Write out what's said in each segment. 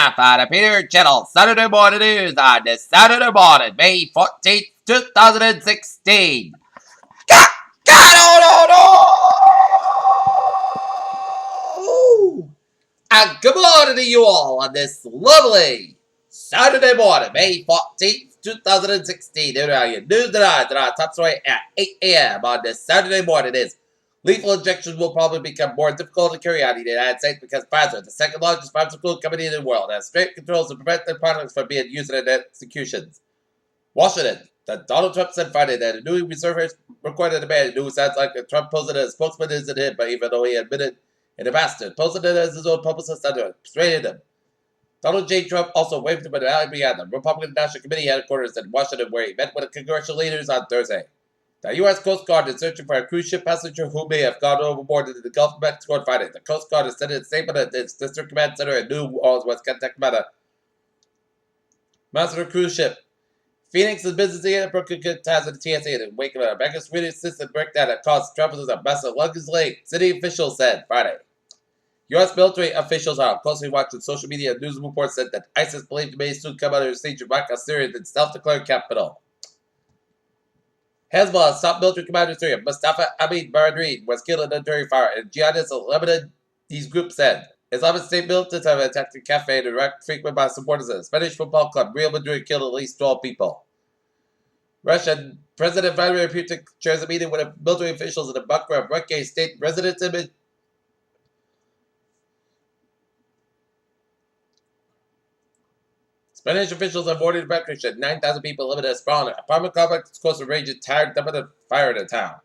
half on the Peter Channel Saturday Morning News on this Saturday morning, May 14th, 2016. And good morning to you all on this lovely Saturday morning, May 14th, 2016. Here are your news tonight. Top story at 8 a.m. on this Saturday morning is lethal injections will probably become more difficult to carry out in the United States because Pfizer, the second largest pharmaceutical company in the world, has strict controls to prevent their products from being used in executions. Washington. Donald Trump said Friday that a new researchers recorded a man who sounds like a Trump posted as a spokesman isn't him, but even though he admitted in a bastard, posted it as his own publicist under persuaded him. Donald J. Trump also waved him at a rally behind the Republican National Committee headquarters in Washington, where he met with congressional leaders on Thursday. The U.S. Coast Guard is searching for a cruise ship passenger who may have gone overboard in the Gulf of Mexico on Friday. The Coast Guard has said in a statement at its District Command Center in New Orleans, West Kentucky, about a master cruise ship. Phoenix is busy in Brooklyn ties with the TSA in the wake of a mega security system breakdown that caused travelers a massive luggage late, city officials said Friday. U.S. military officials are closely watching social media and news reports said that ISIS believed may soon come under siege of Raqqa, Syria, the self-declared capital. Hezbollah's top military commander in Syria, Mustafa Ahmed Baradri, was killed in a military fire, and jihadists of Lebanon, these groups said. Islamic State militants have attacked a cafe in Iraq frequented by supporters of the Spanish football club Real Madrid, killed at least 12 people. Russian President Vladimir Putin chairs a meeting with military officials in the bunker of Raqqa state residence image. Spanish officials have ordered evacuation. 9,000 people live in a sprawling apartment complex close to range and tired dumping a fire in the town.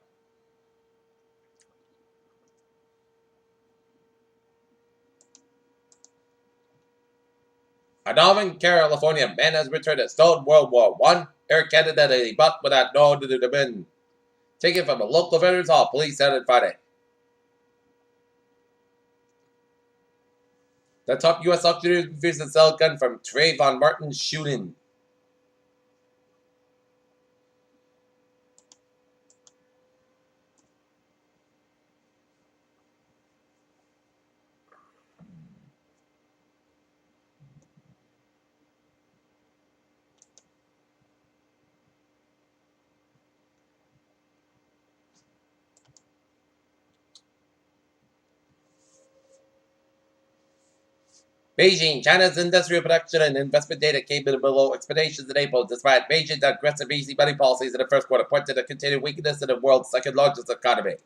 A Northern California man has returned a stolen World War I air cannon that he bought without knowing it had been taken from a local veterans hall, police said on Friday. The top U.S. auctioneer refused to sell a gun from Trayvon Martin's shooting. Beijing, China's industrial production and investment data came in below expectations in April, despite Beijing's aggressive easy money policies in the first quarter, pointing to continued weakness in the world's second largest economy.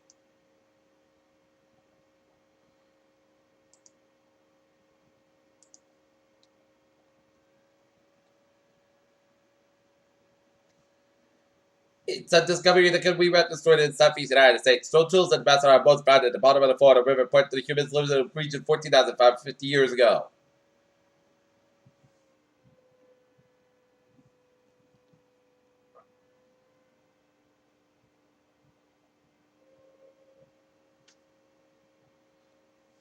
It's a discovery that could be destroyed in the southeast United States. Stone tools and master are both found at the bottom of the Florida River, point to the humans living in the region 14,550 years ago.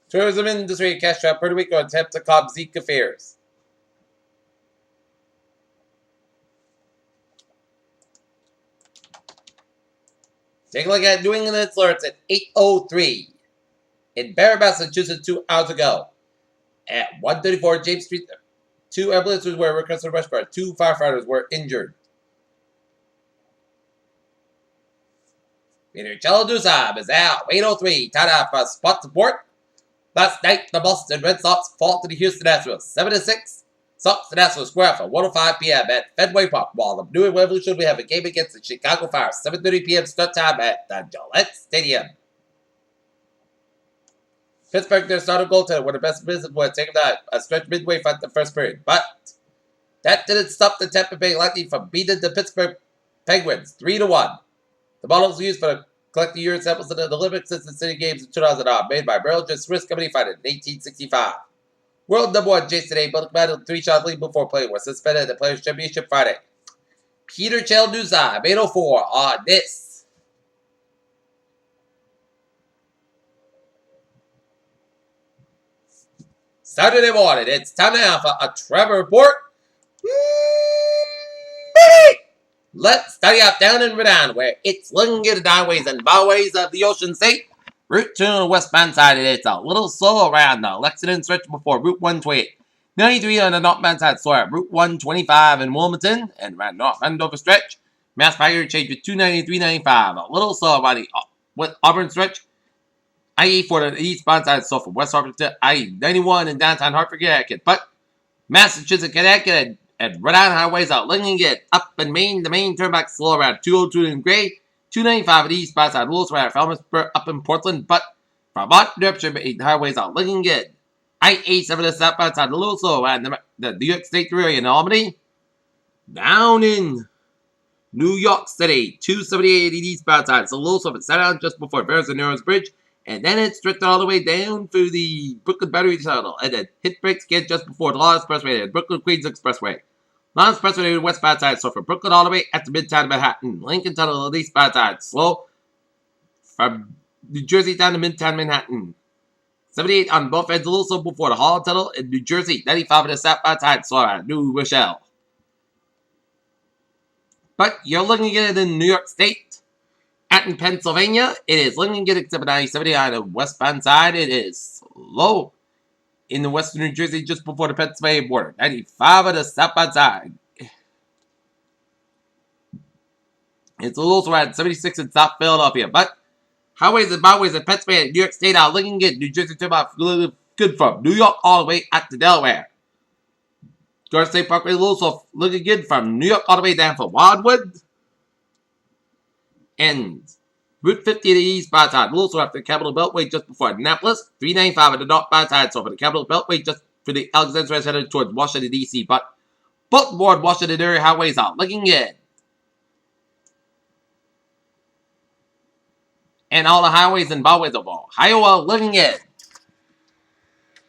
Tourism industry cash trap Puerto Rico attempts to calm Zika fears. Take a look at New England alerts at 8:03 in Barre, Massachusetts 2 hours ago. At 134 James Street, 2 ambulances were requested rush for. 2 firefighters were injured. Peter Cheladusab is out. 8:03 tied out for spot support. Last night, the Boston Red Sox fall to the Houston Astros 7-6. Sox and Astros square for 1:05 p.m. at Fenway Park, while the New England Revolution will have a game against the Chicago Fire 7:30 p.m. start time at the Gillette Stadium. Pittsburgh, their starting goaltender, one of the best business was taking a stretch midway from the first period, but that didn't stop the Tampa Bay Lightning from beating the Pittsburgh Penguins 3-1. The models used for collecting urine samples in the Olympics since the City Games in 2009, made by Maryland Swiss Company founded in 1865. World number 1 Jason A. Bullock battled 3-shot lead before playing was suspended at the Players' Championship Friday. Peter Cheladusab, 8:04 on this Saturday morning. It's time now for a travel report. Let's study out down in Rhode Island, where it's looking at the highways and byways of the Ocean State. Route 2 on the westbound side, it's a little slow around the Lexington stretch before Route 128. 93 on the northbound side slower at Route 125 in Wilmington and around North Andover stretch. Mass Pike change with 293.95. A little slower by the with Auburn stretch. I-80 for the eastbound side slow from West Hartford to I-91 in downtown Hartford, Connecticut. But Massachusetts, Connecticut, and Rhode Island highways out Lincoln get up in Maine. The main turnback slow around 202 in Gray. 295 at the eastbound side. A little slower at Falmouth up in Portland. But from New Hampshire, highways out Lincoln get I-87 to southbound side. A little slow around the New York State area in Albany. Down in New York City, 278 eastbound side. It's a little slow, but set out just before Ferris and Narrows Bridge. And then it's drifted all the way down through the Brooklyn Battery Tunnel. And then hit brakes again just before the Law Expressway and Brooklyn Queens Expressway. Law Expressway to the westbound side, so from Brooklyn all the way at the midtown of Manhattan. Lincoln Tunnel to the eastbound side, slow from New Jersey down to midtown Manhattan. 78 on both ends, a little slow before the Hall Tunnel in New Jersey. 95 on the southbound side, slow at New Rochelle. But you're looking at it in New York State. In Pennsylvania, it is Lincoln get except 70 on the westbound side. It is low in the western New Jersey just before the Pennsylvania border. 95 on the southbound side. It's a little slow at 76 in South Philadelphia. But highways and byways in Pennsylvania, New York State out Lincoln get New Jersey to about good from New York all the way up to Delaware. Georgia State Parkway, a little slow looking good from New York all the way down for Wildwood. And Route 50 to the eastbound side, a little slow after the Capitol Beltway just before Annapolis. 395 at the northbound side, so for the Capitol Beltway just for the Alexandria headed towards Washington, D.C. But Baltimore, Washington area highways out looking good. And all the highways and byways of Ohio looking good.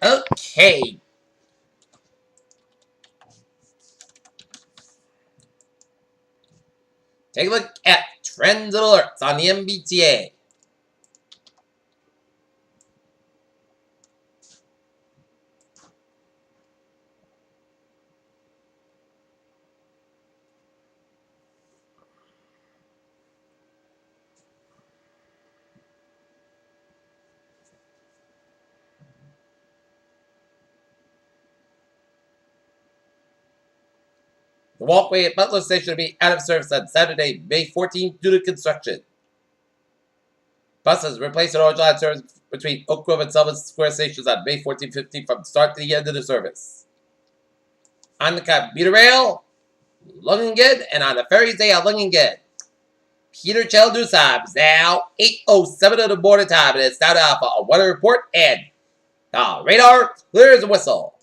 Okay. Take a look at trends and alerts on the MBTA. The walkway at Butler Station will be out of service on Saturday, May 14th due to construction. Buses replace an orange line service between Oak Grove and Sullivan Square stations on May 14th, 15th from start to the end of the service. On the commuter rail, looking good, and on the ferries, they are looking good. Peter Cheldus time is now 8:07 of the morning time, and it's now time for a weather report, and the radar clears the whistle.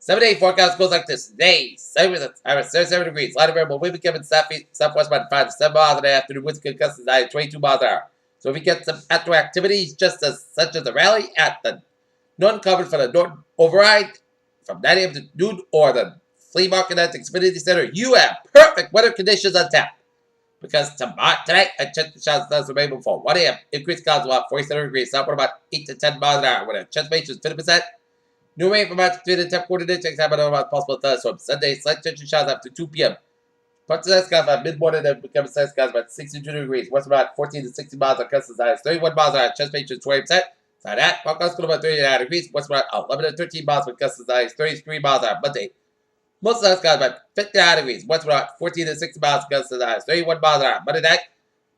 7-day forecast goes like this. Today, 37 degrees. Light variable wind becoming southwest by 5 to 7 miles an hour after the winds can gust at 22 miles an hour. So if we get some outdoor activities such as the rally at the Norton Covered for the Norton Override from 9 a.m. to noon or the flea market at the Xfinity Center, you have perfect weather conditions on tap. Because tonight, I checked the showers last remain before 1 a.m. Increased clouds about 47 degrees. Southward about 8 to 10 miles an hour. With a chance rate is 50%. New rain from about 3 to 10 coordinates. Have about possible thunderstorms. Sunday, slight chance of showers after 2 p.m. Parts of the skies by mid-morning and become sunny skies about 62 degrees. West about 14 to 60 miles on Custom's high. 31 miles an hour. Chance rate is 20%. Side that, Parkhouse cool about 39 degrees. West about 11 to 13 miles on Custom's high. 33 miles an hour. Monday. Most of the skies about 59 degrees. West about 14 to 60 miles on Custom's high. 31 miles an hour. Monday night.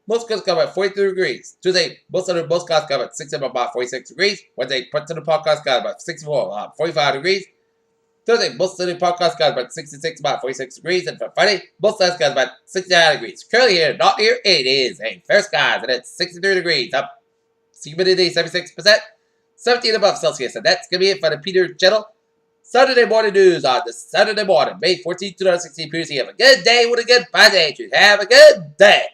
Most skies come at 43 degrees. Tuesday, most skies come at 6 about 46 degrees. Wednesday, parts of the Parkhouse skies about 64, 45 degrees. Thursday, most of the Parkhouse skies about 66, about 46 degrees. And for Friday, most of the skies about 69 degrees. Currently here, not here, it is a fair skies, and it's 63 degrees. Up humidity 76%, 17 above Celsius. And that's going to be it for the Peter Channel Saturday morning news on the Saturday morning, May 14, 2016. Peter, have a good day with a good Friday. Have a good day.